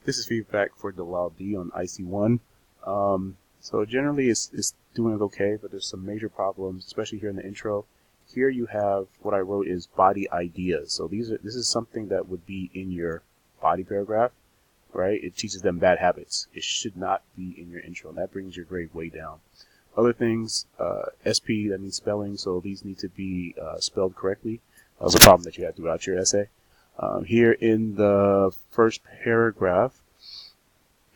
This is feedback for Dalal D on IC1. So generally it's doing okay, but there's some major problems, especially here in the intro. Here you have what I wrote is body ideas. So this is something that would be in your body paragraph, right? It teaches them bad habits. It should not be in your intro, and that brings your grade way down. Other things, SP, that means spelling, so these need to be spelled correctly. That was a problem that you had throughout your essay. Here in the first paragraph,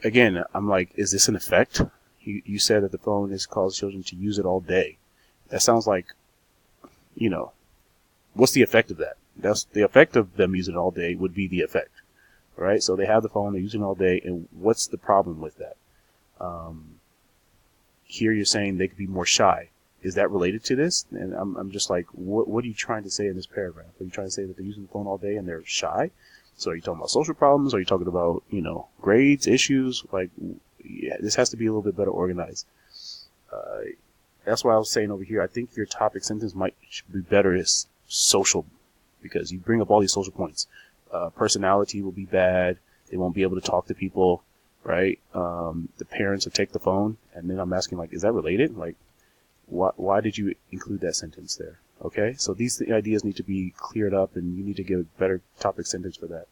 again, I'm like, is this an effect? You said that the phone has caused children to use it all day. That sounds like, what's the effect of that? That's the effect of them using it all day would be the effect, right? So they have the phone, they're using it all day, and what's the problem with that? Here you're saying they could be more shy. Is that related to this? And I'm just like, what are you trying to say in this paragraph? Are you trying to say that they're using the phone all day and they're shy? So are you talking about social problems? Are you talking about, grades, issues? Like, yeah, this has to be a little bit better organized. That's why I was saying over here, I think your topic sentence should be better as social, because you bring up all these social points. Personality will be bad. They won't be able to talk to people, right? The parents will take the phone, and then I'm asking, like, is that related? Like, why did you include that sentence there? Okay, so these ideas need to be cleared up, and you need to give a better topic sentence for that.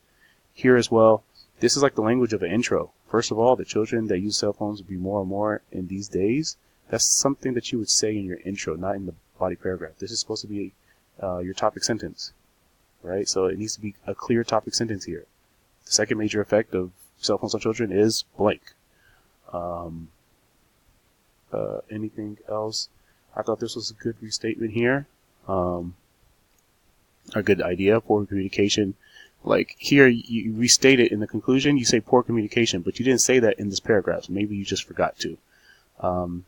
Here as well, this is like the language of an intro. First of all, the children that use cell phones will be more and more in these days. That's something that you would say in your intro, not in the body paragraph. This is supposed to be your topic sentence, right? So it needs to be a clear topic sentence here. The second major effect of cell phones on children is blank. Anything else? I thought this was a good restatement here. A good idea for communication. Like here, you restate it in the conclusion. You say poor communication, but you didn't say that in this paragraph. So maybe you just forgot to.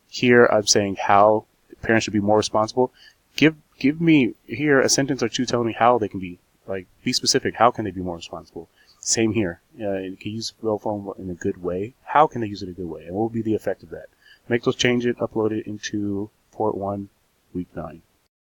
Here, I'm saying how parents should be more responsible. Give me here a sentence or two telling me how they can be. Like, be specific. How can they be more responsible? Same here. You can use the cell phone in a good way. How can they use it in a good way? And what will be the effect of that? Make those changes, upload it into Port 1, Week 9.